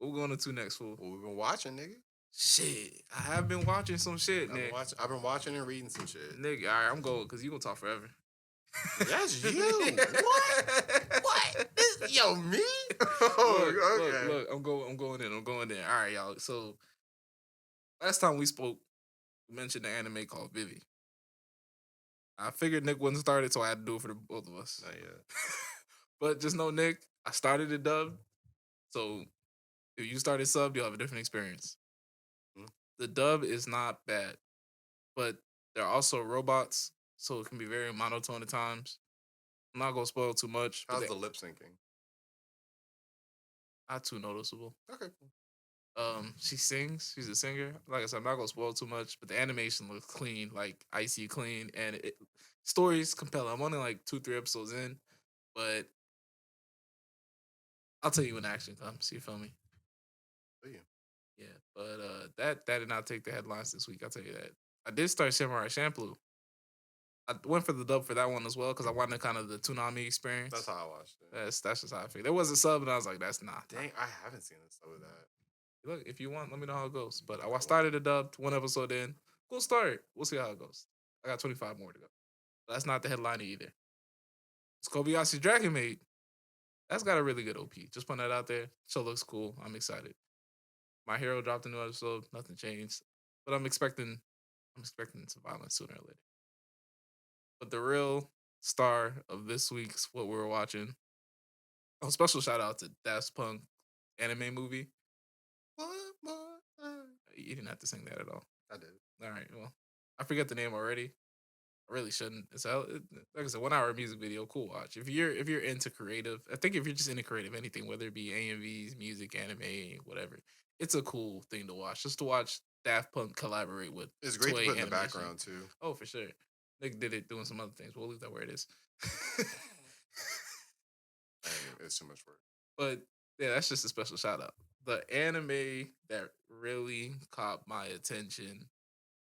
What we going into next, fool? What we've been watching, nigga. Shit, I have been watching some shit, Nick. I've been watching and reading some shit. Nigga, all right, I'm going because you gonna talk forever. That's you. What? Yo, me? Oh, okay. Look. I'm going in. All right, y'all. So last time we spoke, we mentioned the anime called Vivi. I figured Nick wouldn't start it, so I had to do it for the both of us. Not yet. But just know, Nick, I started it dub. So if you started sub, you'll have a different experience. Hmm. The dub is not bad, but they're also robots, so it can be very monotone at times. I'm not gonna spoil too much. How's the lip syncing? Not too noticeable. Okay. She sings. She's a singer. Like I said, I'm not gonna spoil too much, but the animation looks clean, like icy clean, and story's compelling. I'm only like 2-3 episodes in, but I'll tell you when action comes. You feel me? Oh, yeah. Yeah. But that did not take the headlines this week. I'll tell you that. I did start Samurai Champloo. I went for the dub for that one as well because I wanted kind of the Toonami experience. That's how I watched it. That's just how I figured. There was a sub, and I was like, "That's not." Dang, I haven't seen this stuff with that. Look, if you want, let me know how it goes. But I started a dub, one episode in. Cool start. We'll see how it goes. I got 25 more to go. But that's not the headline either. It's Kobayashi's Dragon Maid. That's got a really good OP. Just putting that out there. Show looks cool. I'm excited. My Hero dropped a new episode. Nothing changed. But I'm expecting some violence sooner or later. But the real star of this week's what we were watching. Oh, special shout out to Daft Punk anime movie. What more? You didn't have to sing that at all. I did. All right. Well, I forget the name already. I really shouldn't. Like I said, 1 hour music video, cool watch. If you're into creative, I think if you're just into creative anything, whether it be AMVs, music, anime, whatever, it's a cool thing to watch. Just to watch Daft Punk collaborate with. It's great to Toei put in the animation. background too. Oh, for sure. Nick did it doing some other things. We'll leave that where it is. It's too much work. But yeah, that's just a special shout out. The anime that really caught my attention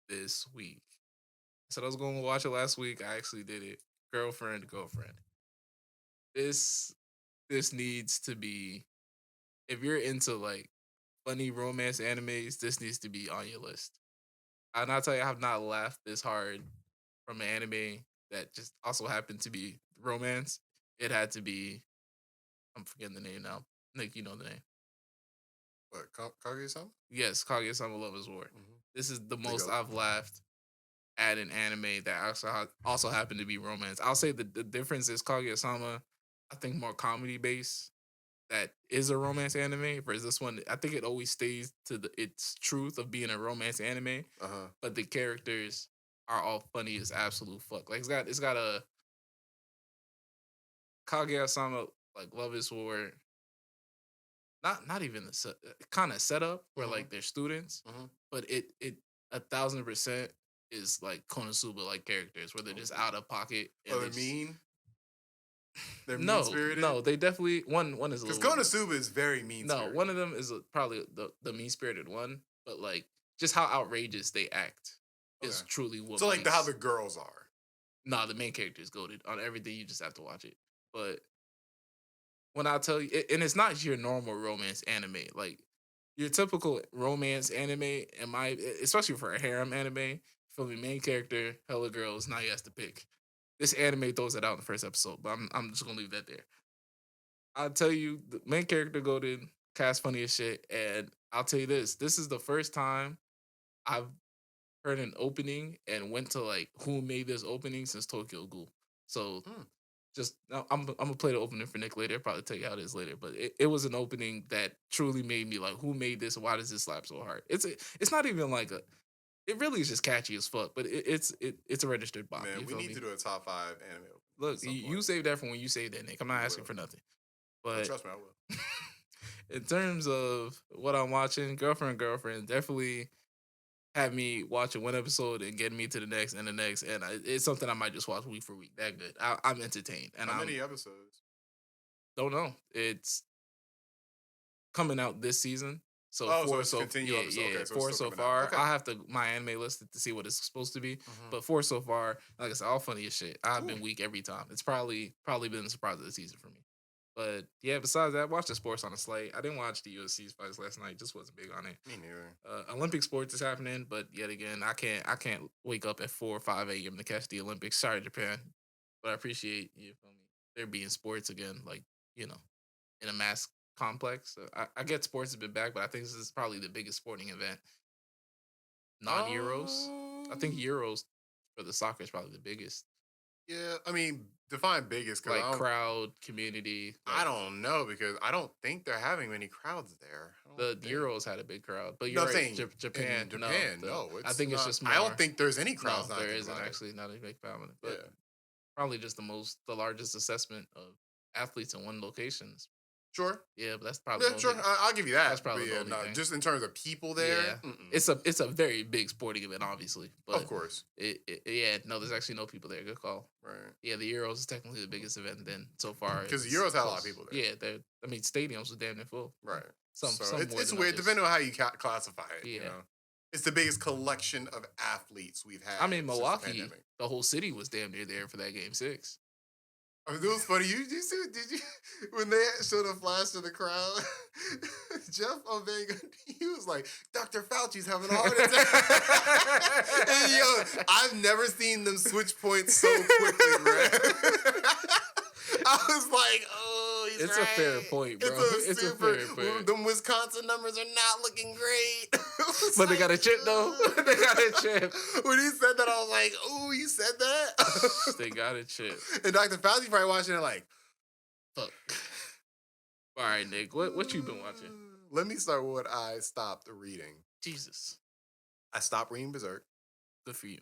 this week. I said I was going to watch it last week. I actually did it. Girlfriend. This needs to be, if you're into like funny romance animes, this needs to be on your list. And I'll tell you, I have not laughed this hard from an anime that just also happened to be romance. It had to be, I'm forgetting the name now. Nick, you know the name. What, Kaguya-sama? Yes, Kaguya-sama Love is War. Mm-hmm. This is the most I've laughed at an anime that also happened to be romance. I'll say the difference is Kaguya-sama, I think more comedy based. That is a romance anime, whereas this one, I think it always stays to its truth of being a romance anime. But the characters are all funny as absolute fuck. Like it's got a Kaguya-sama like Love is War. Not even the kind of setup where like they're students, but it 1,000% is like Konosuba like characters where they're just out of pocket. Oh, they're mean. They're no, mean-spirited? No, they definitely one is because Konosuba is very mean. No, one of them is probably the mean spirited one, but like just how outrageous they act is truly what. So like how the girls are. Nah, the main character is goated on everything. You just have to watch it. But when I tell you, and it's not your normal romance anime, like your typical romance anime, especially for a harem anime, for the main character, hella girls, now he has to pick. This anime throws it out in the first episode, but I'm just gonna leave that there. I'll tell you, the main character goated, cast funny as shit, and I'll tell you this: this is the first time I've heard an opening and went to like who made this opening since Tokyo Ghoul. So just I'm gonna play the opening for Nick later. I'll probably tell you how it is later, but it was an opening that truly made me like, who made this? Why does this slap so hard? It's not even like a. It really is just catchy as fuck, but it's a registered bop. Man, we need to do a top 5 anime. Look, you save that for when you save that, Nick. I'm not asking for nothing. But trust me, I will. In terms of what I'm watching, girlfriend definitely had me watching one episode and getting me to the next and the next, and it's something I might just watch week for week. That good. I'm entertained. And how many episodes? Don't know. It's coming out this season. So four so four so far. Okay. I have to my anime listed to see what it's supposed to be. But 4 so far, like I said, all funny as shit. I've been weak every time. It's probably been the surprise of the season for me. But yeah, besides that, watch the sports on a slate. I didn't watch the UFC's fights last night. Just wasn't big on it. Me neither. Olympic sports is happening, but yet again, I can't wake up at 4 or 5 a.m. to catch the Olympics. Sorry, Japan, but I appreciate you. Feel me? There being sports again, like you know, in a mass complex. I get sports have been back, but I think this is probably the biggest sporting event, non Euros. I think Um, Euros for the soccer is probably the biggest, yeah, I mean, define biggest because like crowd, community. I Like don't know because I don't think they're having many crowds there. I don't the think. Euros had a big crowd, but No, you're I'm right. saying Japan, in Japan, no, I it's think it's not. just I don't more. think there's any No, crowds. Now I there think isn't about it. actually not a big family, but Yeah, probably just the largest assessment of athletes in one location. sure. Yeah, but that's probably Yeah, the sure. only. I'll give you That's that. But probably the yeah, only no, thing. just in terms of people there, Yeah, mm-mm. it's a very big sporting event, obviously, Of but course, yeah, no, there's actually no people there. Good call. right? Yeah, the Euros is technically the biggest event. Then so far, Because the it's Euros had a lot of close. people there, Yeah, I mean, stadiums was damn near full. right? So Some more it's than weird others. depending on how you classify it. You Yeah, know, it's the biggest collection of athletes we've I mean had since the Milwaukee, pandemic. the whole city was damn near there for that game 6. I mean, it was funny. You see? Did you when they showed a flash to the crowd? Jeff Van Gundy, he was like, "Dr. Fauci's having a heart attack." And yo, I've never seen them switch points so quickly, bro. I was like, "Oh, he's It's right." a fair point, bro. It's It's a a super. fair point. Them Wisconsin numbers are not looking great. But they got a chip though. They got a chip. When he said that, I was like, "Oh, you said that." They got a chip. And Dr. Fauci probably watching it like, Fuck. All right, Nick. What you been watching? Let me start with what I stopped reading. Jesus. I stopped reading Berserk. Good for you.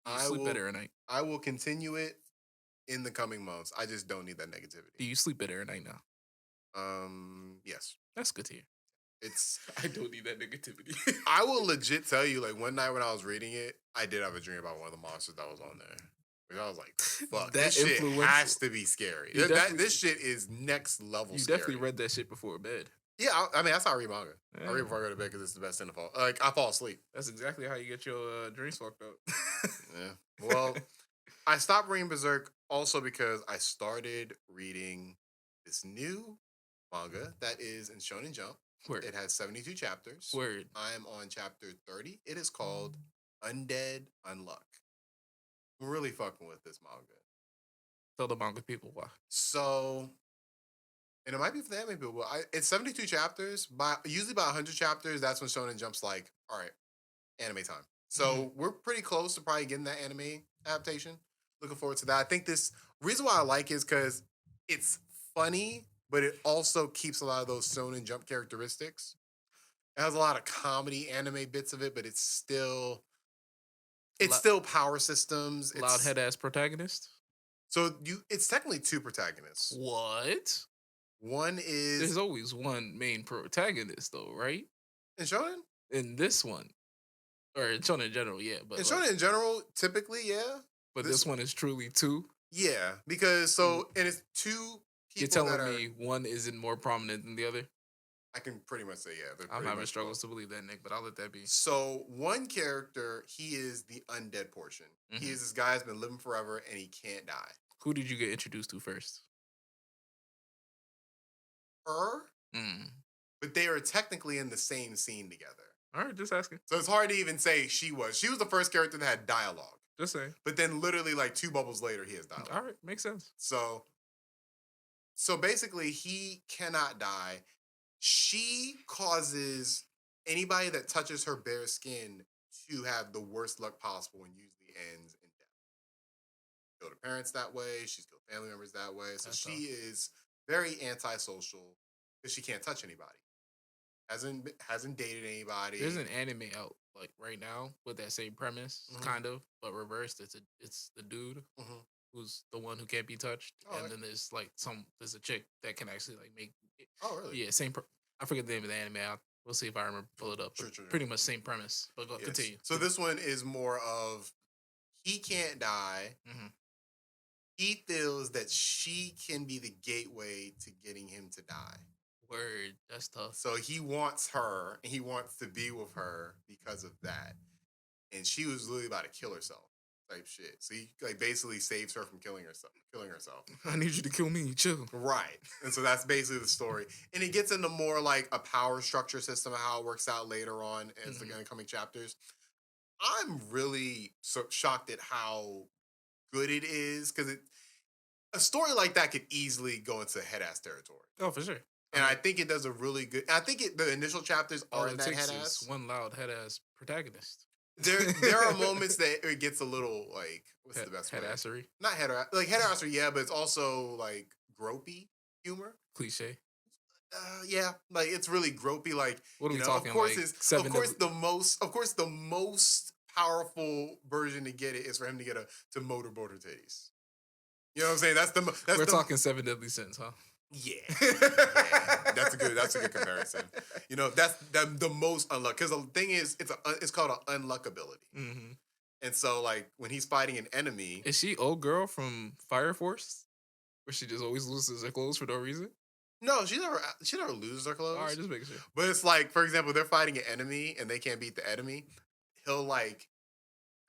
You I sleep will. better at night. I will continue it in the coming months. I just don't need that negativity. Do you sleep better at night now? Yes. That's good to hear. It's. I don't need that negativity. I will legit tell you, like one night when I was reading it, I did have a dream about one of the monsters that was on there. Like, I was like, "Fuck, That this shit influential- has to be scary. You definitely- This shit is next level." You scary. definitely read that shit before bed. Yeah, I mean that's how I read manga. I Yeah. read before I go to bed because it's the best thing to fall. Like I fall asleep. That's exactly how you get your dreams fucked up. Yeah. Well, I stopped reading Berserk also because I started reading this new manga that is in Shonen Jump. Word. It has 72 chapters. Word. I am on chapter 30. It is called Undead Unluck. I'm really fucking with this manga. Tell the manga people why. So, and it might be for the anime people. It's 72 chapters. Usually by 100 chapters, that's when Shonen Jump's like, all right, anime time. So we're pretty close to probably getting that anime adaptation. Looking forward to that. I think this reason why I like it is because it's funny, but it also keeps a lot of those Shonen Jump characteristics. It has a lot of comedy anime bits of it, but it's still power systems. Loud head ass protagonist. So it's technically two protagonists. What? One is There's always one main protagonist though, right? in Shonen. In this one. Or in Shonen in general, yeah. But In Shonen in general, typically, yeah. But this one is truly two. Yeah, because and it's two You're people telling that are. me one isn't more prominent than the other? I can pretty much say yeah. They're I'm pretty having much struggles both. to believe that, Nick, but I'll let that be. So one character, he is the undead portion. He is this guy who's been living forever and he can't die. Who did you get introduced to first? Her, Mm. but they are technically in the same scene together. All right, just asking. So it's hard to even say she was. She was the first character that had dialogue. Just saying. But then literally like 2 bubbles later, he has dialogue. All right, makes sense. So basically, he cannot die. She causes anybody that touches her bare skin to have the worst luck possible and usually ends in death. She's killed her parents that way. She's killed family members that way. So That's she tough. is very antisocial because she can't touch anybody. Hasn't dated anybody. There's an anime out like right now with that same premise, Mhm. kind of, but reversed. It's the dude Mhm. who's the one who can't be touched, Oh, and right. then there's a chick that can actually like make. Oh, really? Yeah, same. I forget the name of the anime. We'll see if I remember. Pull it up. Sure, But sure, sure. Pretty much same premise. But Yes. continue. So this one is more of he can't die. Mhm. He feels that she can be the gateway to getting him to die. Word, that's tough. So he wants her and he wants to be with her because of that. And she was literally about to kill herself. type shit. So he like basically saves her from killing herself. I need you to kill me. Chill. Right. And so that's basically the story. And it gets into more like a power structure system of how it works out later on as the incoming chapters. I'm really so shocked at how good it is because a story like that could easily go into head ass territory. Oh, for sure. And I think it does a really good. I think the initial chapters All are in it that takes head is ass. one loud head ass protagonist. There are moments that it gets a little like what's the best head word? assery. Not head like head assery, yeah, but it's also like gropey humor. Cliche. Yeah, like it's really gropey. Like What are we of talking? course, Like of course the most powerful version to get it is for him to get to motorboat her titties. You know what I'm saying? We're talking Seven Deadly Sins, huh? Yeah. Yeah. That's a good comparison. You know, that's the most unluck because the thing is, it's called an unluckability. Mm-hmm. And so, like when he's fighting an enemy, is she old girl from Fire Force, where she just always loses her clothes for no reason? no, she never loses her clothes. All right, just making sure. But it's like, for example, they're fighting an enemy and they can't beat the enemy. He'll like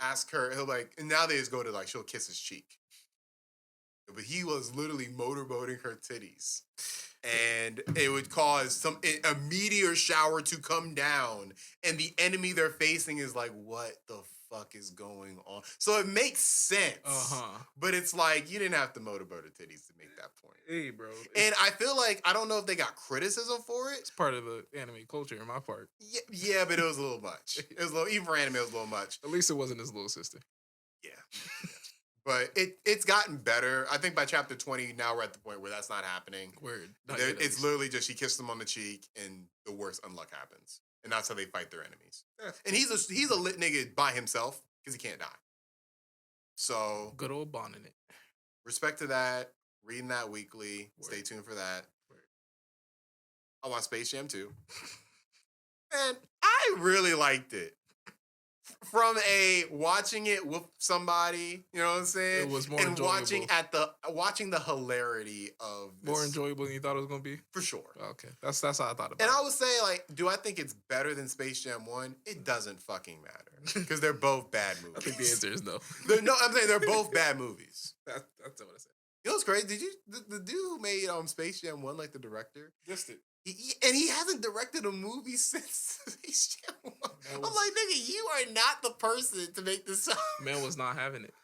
ask her. He'll like, and now they just go to like she'll kiss his cheek. But he was literally motorboating her titties. And it would cause a meteor shower to come down. And the enemy they're facing is like, what the fuck is going on? So it makes sense. But it's like, you didn't have to motorboat her titties to make that point. Hey, bro. And I feel like, I don't know if they got criticism for it. It's part of the anime culture in my part. Yeah, but it was a little much. It was a little, even for anime, it was a little much. At least it wasn't his little sister. Yeah. But it's gotten better. I think by chapter 20, now we're at the point where that's not happening. Word. It's literally just she kissed him on the cheek and the worst unluck happens. And that's how they fight their enemies. Yeah. And he's a lit nigga by himself because he can't die. So good old bonding it. Respect to that. Reading that weekly. Word. Stay tuned for that. Word. I want Space Jam 2. Man, I really liked it. From watching it with somebody, you know what I'm saying? It was more and enjoyable. watching the hilarity of this. More enjoyable than you thought it was gonna be? For sure. Okay. That's how I thought about it. And I would say, like, do I think it's better than Space Jam 1? It doesn't fucking matter. Because they're both bad movies. I think the answer is no. I'm saying they're both bad movies. That's what I said. You know what's crazy? Did you the dude who made Space Jam 1, like the director? Just it. He hasn't directed a movie since Space Jam 1. I'm like, nigga, you are not the person to make this song. Man was not having it.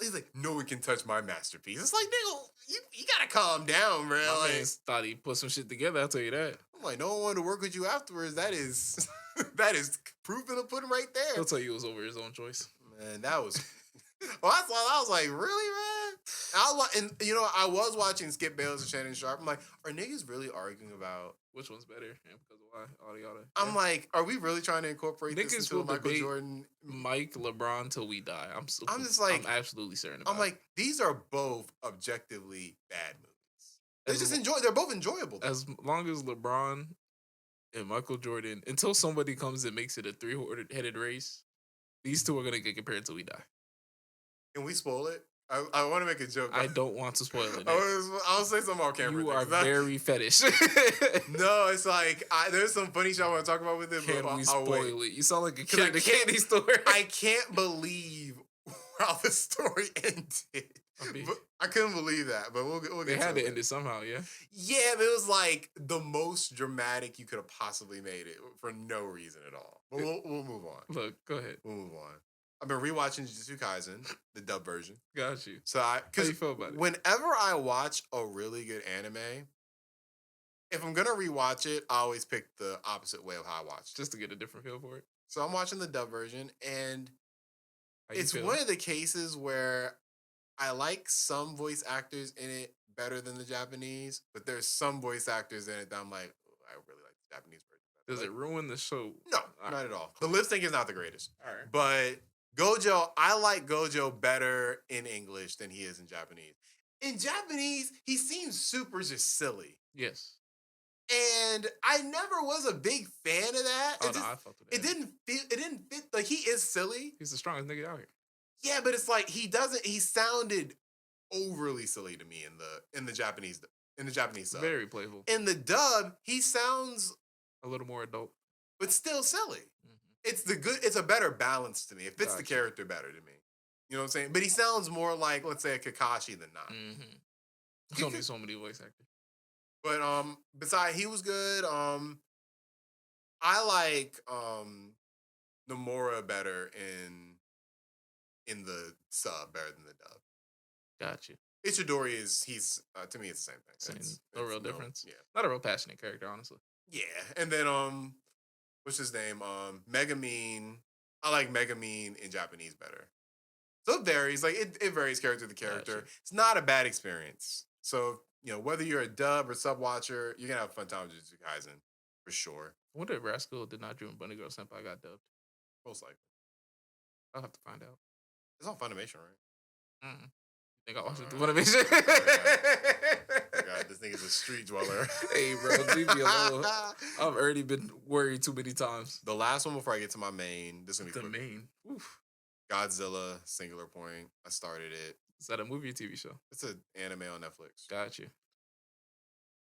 He's like, no one can touch my masterpiece. It's like, nigga, you gotta calm down, bro. My man thought he put some shit together, I'll tell you that. I'm like, no one wanted to work with you afterwards. That is proof in the pudding right there. He'll tell you it was over his own choice. Man, that was... Well, that's why I was like, really, man? I was watching Skip Bayless and Shannon Sharp. I'm like, are niggas really arguing about which one's better and because of why? All yada. I'm like, are we really trying to incorporate niggas this into Michael Jordan, Mike, LeBron till we die? I'm just like, I'm absolutely certain. I'm like, these are both objectively bad movies. They're both enjoyable. As long as LeBron and Michael Jordan, until somebody comes and makes it a three-headed race, these two are gonna get compared until we die. Can we spoil it? I want to make a joke. I don't want to spoil it. I'll say something on camera. You are very fetish. No, it's like there's some funny shit I want to talk about with it. Can we spoil it? You sound like a kid in a candy store. I can't believe how the story ended. I couldn't believe that, but we'll get. They had to end it somehow, yeah. Yeah, but it was like the most dramatic you could have possibly made it for no reason at all. But we'll move on. Look, go ahead. We'll move on. I've been rewatching Jujutsu Kaisen, the dub version. Got you. So how you feel about it? Whenever I watch a really good anime, if I'm gonna rewatch it, I always pick the opposite way of how I watch it. Just to get a different feel for it. So I'm watching the dub version, and it's one of the cases where I like some voice actors in it better than the Japanese, but there's some voice actors in it that I'm like, I really like the Japanese version. Does it ruin the show? No, not at all. The lip sync is not the greatest. All right. But Gojo, I like Gojo better in English than he is in Japanese. In Japanese, he seems super just silly. Yes. And I never was a big fan of that. Oh, no, I fucked with that. It didn't fit. Like, he is silly. He's the strongest nigga out here. Yeah, but it's like he sounded overly silly to me in the Japanese sub. Very playful. In the dub, he sounds a little more adult, but still silly. Mm-hmm. It's a better balance to me. It fits the character better to me. You know what I'm saying? But he sounds more like, let's say, a Kakashi than not. Mm-hmm. There's only so many voice actors. But besides, he was good. I like Nomura better in the sub better than the dub. Got you. Ichidori is he's to me it's the same thing. Same, no real difference. Yeah, Not a real passionate character, honestly. yeah. And then what's his name? Megamine. I like Megamine in Japanese better. So it varies. Like it varies character to character. Gotcha. It's not a bad experience. So whether you're a dub or sub watcher, you're gonna have a fun time with Jujutsu Kaisen for sure. I wonder if Rascal did not dream Bunny Girl Senpai got dubbed. Most likely. I'll have to find out. It's on Funimation, right? Mm. Think I watched it through Funimation. Oh God, this nigga's a street dweller. Hey, bro, leave me alone. I've already been worried too many times. The last one before I get to my main, this is gonna be The quick. main. Oof. Godzilla, Singular Point. I started it. Is that a movie or TV show? It's an anime on Netflix. Got you.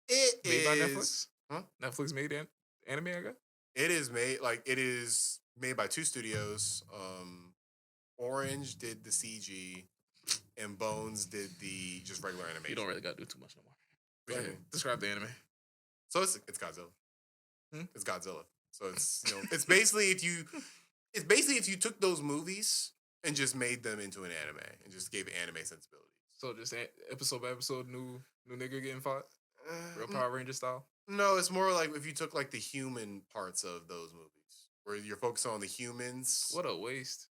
It Made is by Netflix? Huh? Netflix made anime, I guess? It is made by 2 studios. Orange did the CG, and Bones did the just regular animation. You don't really gotta do too much no more. Go Really? ahead. Describe the anime. So it's Godzilla. Hmm? It's Godzilla. So it's it's basically if you took those movies and just made them into an anime and just gave it anime sensibilities. So just episode by episode, new nigga getting fought? Real Power Ranger style? No, it's more like if you took like the human parts of those movies, where you're focused on the humans. What a waste.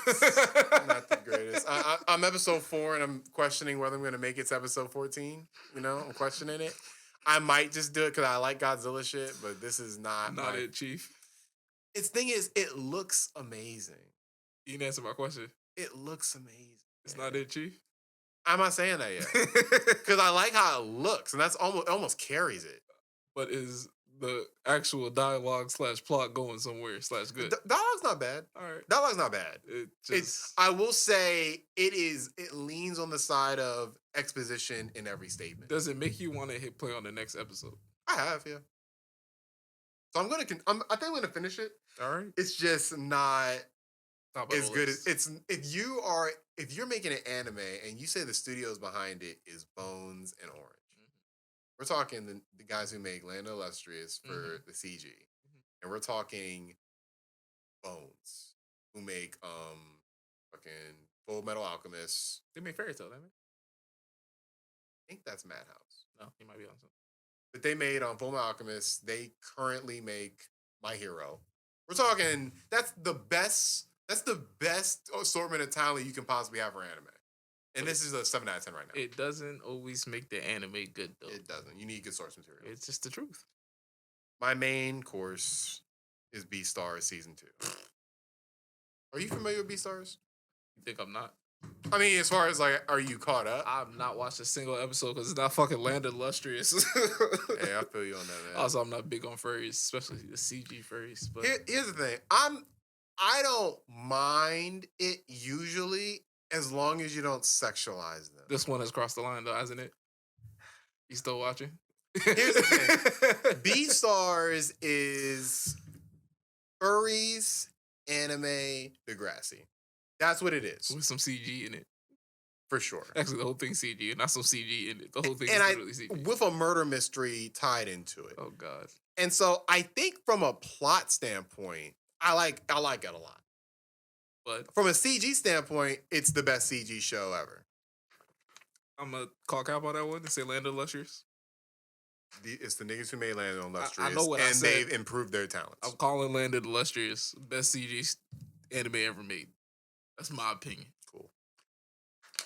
Not the greatest. I'm episode 4 and I'm questioning whether I'm going to make it to episode 14. I'm questioning it. I might just do it because I like Godzilla shit, but this is not it, Chief. Its thing is, it looks amazing. You didn't answer my question. It looks amazing. It's not it, Chief. I'm not saying that yet because I like how it looks, and that's almost carries it. But is the actual dialogue / plot going somewhere / good? Dialogue's not bad. All right. Dialogue's not bad. It's I will say it leans on the side of exposition in every statement. Does it make you want to hit play on the next episode? I have, yeah. So I think I'm gonna finish it. All right. It's just not Top of as the good list. as if you're making an anime and you say the studios behind it is Bones and Orange. We're talking the guys who make Land of the Illustrious for the CG. And we're talking Bones, who make fucking Full Metal Alchemist. They made Fairy Tail, didn't they? I think that's Madhouse. No, he might be on something. But they made Full Metal Alchemist. They currently make My Hero. We're talking that's the best assortment of talent you can possibly have for anime. And this is a 7 out of 10 right now. It doesn't always make the anime good, though. It doesn't. You need good source material. It's just the truth. My main course is Beastars Season 2. Are you familiar with Beastars? You think I'm not? I mean, as far as like, are you caught up? I've not watched a single episode because it's not fucking Land of the Illustrious. Hey, I feel you on that, man. Also, I'm not big on furries, especially the CG furries. But Here's the thing. I don't mind it usually as long as you don't sexualize them. This one has crossed the line, though, hasn't it? You still watching? Here's the thing. Beastars is furries, anime, Degrassi. That's what it is. With some CG in it. For sure. Actually, the whole thing's CG, and not some CG in it. The whole thing And is literally CG. with a murder mystery tied into it. Oh, God. And so I think from a plot standpoint, I like it a lot. But from a CG standpoint, it's the best CG show ever. I'm going to call cap on that one and say Land of the Illustrious. It's the niggas who made Land of the Illustrious. I know what I said. They've improved their talents. I'm calling Land of the Illustrious best CG anime ever made. That's my opinion. Cool.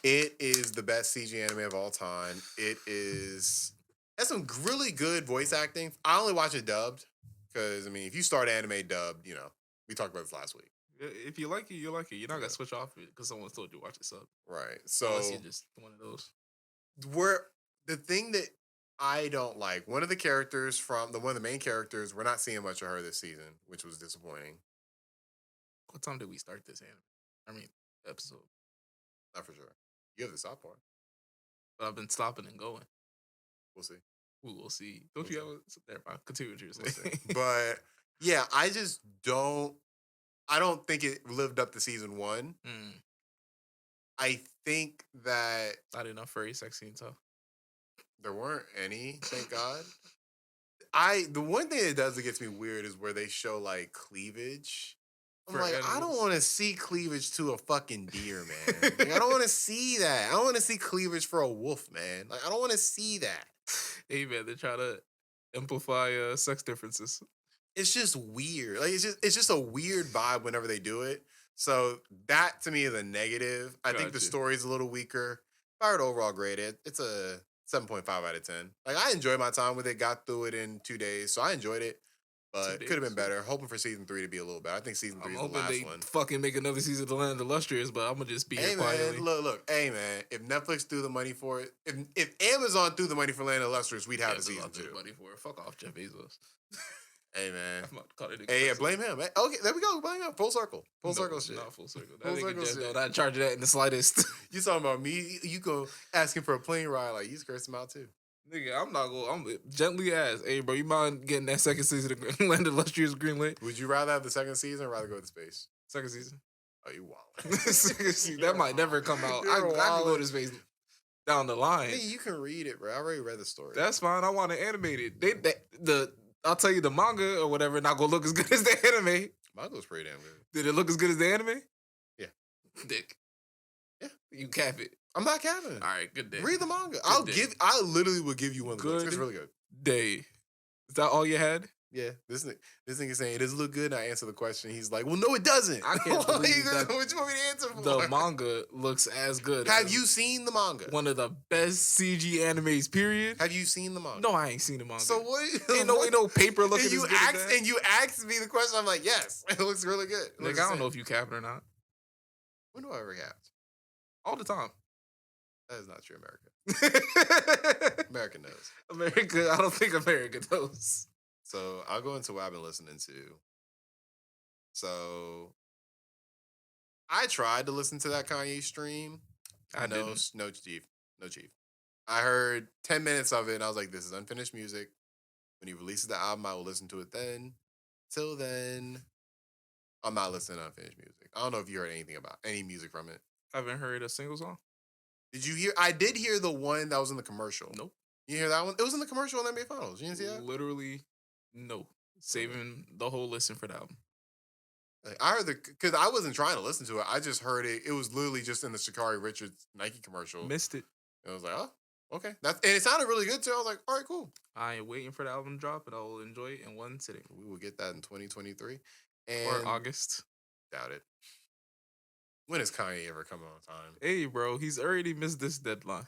It is the best CG anime of all time. It has some really good voice acting. I only watch it dubbed because, I mean, if you start anime dubbed, we talked about this last week. If you like it, you like it. You're not going to switch off it because someone told you to watch it sub. Right. So, unless you're just one of those. The thing that I don't like, one of the main characters, we're not seeing much of her this season, which was disappointing. What time did we start this anime? Episode. Not for sure. You have the stop part. But I've been stopping and going. We'll see. We'll see. Don't you have a... Never mind. Continue what you're saying. We'll but, yeah, I don't think it lived up to season 1. I think that Not enough furry sex scenes, huh? there weren't any, thank God. The one thing that does that gets me weird is where they show like cleavage. I'm For like, I don't animals. want to see cleavage to a fucking deer, man. Like, I don't want to see that. I don't want to see cleavage for a wolf, man. Like, I don't want to see that. Hey man, they try to amplify sex differences. It's just weird. Like, it's just a weird vibe whenever they do it. So that to me is a negative. I think the Gotcha. story's a little weaker. If I were to overall grade it, it's a 7.5 out of 10. Like, I enjoyed my time with it, got through it in 2 days. So I enjoyed it, Two but it could have been days. better. Hoping for season three to be a little better. I think season three I'm is the hoping last they one. fucking make another season of The Land of the Illustrious, but I'm gonna just be here Hey man, quietly. look. Hey man, if Netflix threw the money for it, if Amazon threw the money for Land of Lustrous, we'd have Yeah, a there's a season lot two. of money for it. Fuck off, Jeff Bezos. Hey man, I'm not calling it hey yeah, expensive. blame him. Hey, okay, there we go. Blame him. Full circle. Full No, circle shit. not full circle. That Full nigga circle Jeff shit. not charging that in the slightest. You talking about me? You go asking for a plane ride? Like you cursed him out too. Nigga, I'm not going. I'm gently ask, hey, bro, you mind getting that second season of Land of Illustrious greenlit? Would you rather have the second season or rather go to space? Second season. Oh, you wild. Second season. That might never come out. I could go to space down the line. Hey, you can read it, bro. I already read the story. That's fine. I want it animated. I'll tell you the manga or whatever not gonna look as good as the anime. Manga's pretty damn good. Did it look as good as the anime? Yeah. Dick. Yeah. You cap it. I'm not capping. All right, good day. Read the manga. day. I literally will give you one of the books. Good It's really good. Day. Is that all you had? Yeah, this nigga saying, does it look good? And I answer the question. He's like, well, no, it doesn't. I can't believe that What you want me to answer for? the manga looks as good. Have as you seen the manga? one of the best CG animes? Period. Have you seen the manga? No, I ain't seen the manga. So what? Ain't no paper looking. And you as good as that. and you asked me the question. I'm like, yes, it looks really good. Like, I don't know if you cap it or not. When do I ever have? All the time. That is not true, America. America knows. America, I don't think America knows. So I'll go into what I've been listening to. So I tried to listen to that Kanye stream. I didn't. No, chief. No, chief. I heard 10 minutes of it and I was like, this is unfinished music. When he releases the album, I will listen to it then. Till then, I'm not listening to unfinished music. I don't know if you heard anything about any music from it. I haven't heard a single song. Did you hear? I did hear the one that was in the commercial. Nope. You hear that one? It was in the commercial on NBA Finals. You didn't see that? Literally, no. Saving the whole listen for the album. Like, I heard because I wasn't trying to listen to it. I just heard it. It was literally just in the Shakari Richards Nike commercial. Missed it. And I was like, oh, okay. And it sounded really good too. I was like, all right, cool. I am waiting for the album to drop, and I will enjoy it in one sitting. We will get that in 2023. Or August. Doubt it. When is Kanye ever coming on time? Hey, bro, he's already missed this deadline.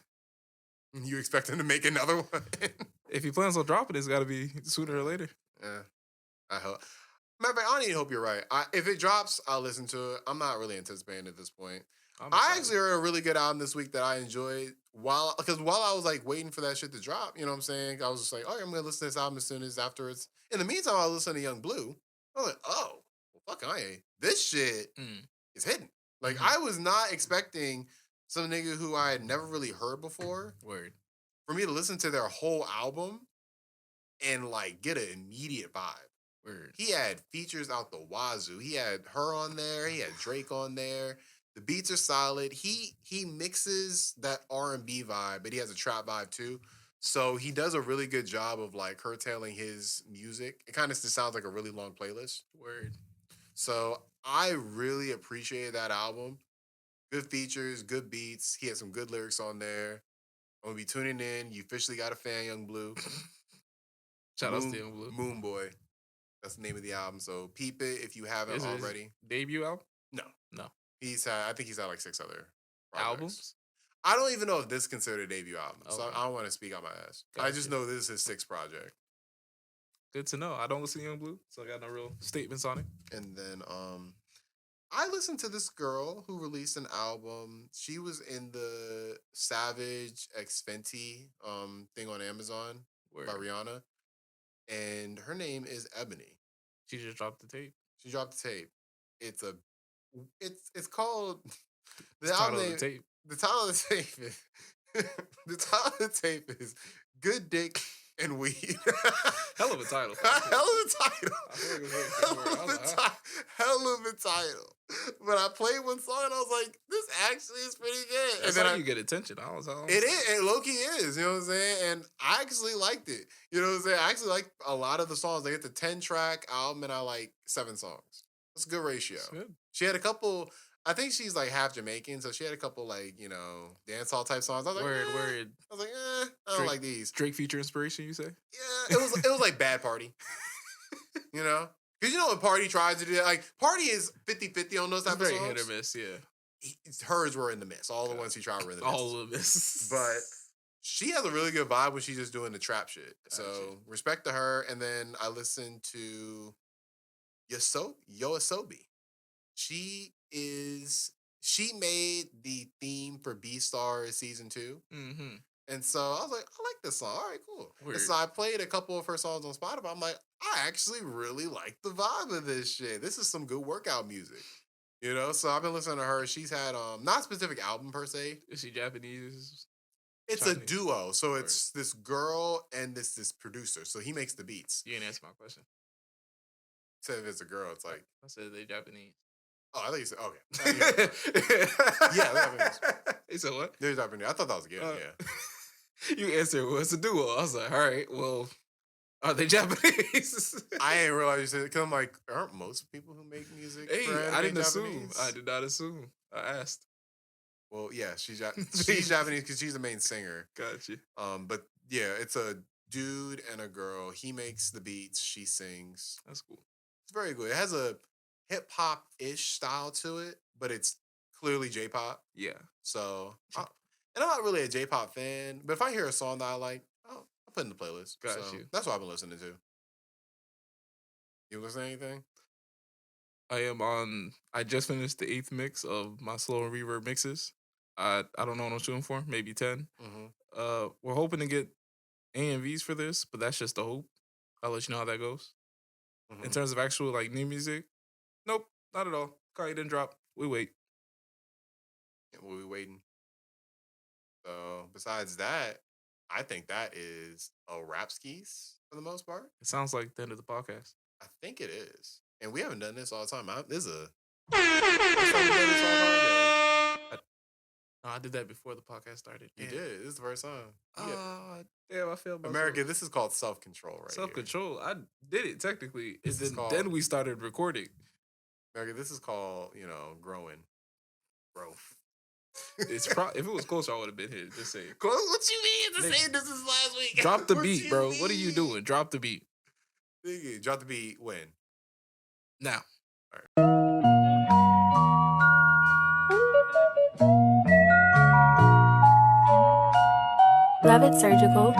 You expect him to make another one? If he plans on dropping it, it's got to be sooner or later. Yeah, I hope. Matter of fact, I don't even hope you're right. If it drops, I'll listen to it. I'm not really anticipating at this point. I actually heard a really good album this week that I enjoyed while I was like waiting for that shit to drop. You know what I'm saying? I was just like, oh, I'm gonna listen to this album as soon as afterwards. In the meantime, I was listening to Young Blue. I was like, oh, well, fuck Kanye. This shit is hidden. Like I was not expecting some nigga who I had never really heard before. Word. For me to listen to their whole album and like get an immediate vibe. Word. He had features out the wazoo. He had her on there. He had Drake on there. The beats are solid. He mixes that R&B vibe, but he has a trap vibe too. So he does a really good job of like curtailing his music. It kind of just sounds like a really long playlist. Word. So I really appreciated that album. Good features, good beats. He had some good lyrics on there. I'm gonna be tuning in. You officially got a fan, Young Blue. Shout out to Young Blue. Moon Boy. That's the name of the album. So peep it if you haven't Is it his already. debut album? No. No. I think he's had like 6 other projects. Albums? I don't even know if this is considered a debut album. So Okay. I don't want to speak on my ass. I Gotcha. just know this is his 6th project. Good to know. I don't listen to Young Blue, so I got no real statements on it. And then I listened to this girl who released an album. She was in the Savage X Fenty thing on Amazon Word. by Rihanna. And her name is Ebony. She just dropped the tape. She dropped the tape. It's called The title of the tape. The title of the tape is the title of the tape is Good Dick and weed. Hell of a title. Hell of a title. I feel like it was waiting for the word. I was like, huh? Hell of a title. But I played one song and I was like, this actually is pretty good. That's and then how you get attention. I was it is. It low-key is. You know what I'm saying? And I actually liked it. You know what I'm saying? I actually liked a lot of the songs. They get the 10-track album and I like 7 songs. That's a good ratio. That's good. She had a couple. I think she's like half Jamaican, so she had a couple like, you know, dancehall type songs. I was like, Word. I was like, I don't like these. Drake feature inspiration, you say? Yeah, it was like Bad Party. You know? Because you know what Party tries to do? Like, Party is 50-50 on those type of Very songs. hit or miss, yeah. Hers were in the mix. All the ones he tried were in the mix. All of this. But she has a really good vibe when she's just doing the trap shit. Gotcha. So, respect to her. And then I listened to Yoasobi. She made the theme for Beastars season 2. Mm-hmm. And so I was like, I like this song. All right, cool. Weird. And so I played a couple of her songs on Spotify. I'm like, I actually really like the vibe of this shit. This is some good workout music. You know? So I've been listening to her. She's had not a specific album per se. Is she Japanese? It's Chinese? a duo. So it's this girl and this producer. So he makes the beats. You didn't answer my question. So if it's a girl, it's like, I said they Japanese. oh, I thought you said, okay. Yeah, they're Japanese. He said what? They're Japanese. I thought that was good. Yeah. You answered, well, it's a duo. I was like, all right, well, are they Japanese? I ain't realize you said it because I'm like, aren't most people who make music? Hey, for I anime didn't assume. Japanese? I did not assume. I asked. Well, yeah, she's Japanese because she's the main singer. Gotcha. But yeah, it's a dude and a girl. He makes the beats. She sings. That's cool. It's very good. It has a hip hop ish style to it, but it's clearly J-pop. Yeah. So, and I'm not really a J-pop fan, but if I hear a song that I like, I'll put it in the playlist. Got So you. that's what I've been listening to. You listen to anything? I just finished the 8th mix of my slow and reverb mixes. I don't know what I'm shooting for, maybe 10. Mm-hmm. We're hoping to get AMVs for this, but that's just a hope. I'll let you know how that goes. Mm-hmm. In terms of actual like new music, nope, not at all. Kanye didn't drop. We wait. And we'll be waiting. So besides that, I think that is a rap skis for the most part. It sounds like the end of the podcast. I think it is. And we haven't done this all the time. This is a No, I did that before the podcast started. You did. This is the first time. Oh, damn, I feel America, this is called self-control right self-control. I did it technically. This is Then we started recording. America, this is called, growing. Growth. It's if it was closer, I would have been here. Just saying. What you mean? It's the same this is last week. Drop the beat, bro. What are you doing? Drop the beat. Nigga, drop the beat when? Now. All right. Love it, surgical.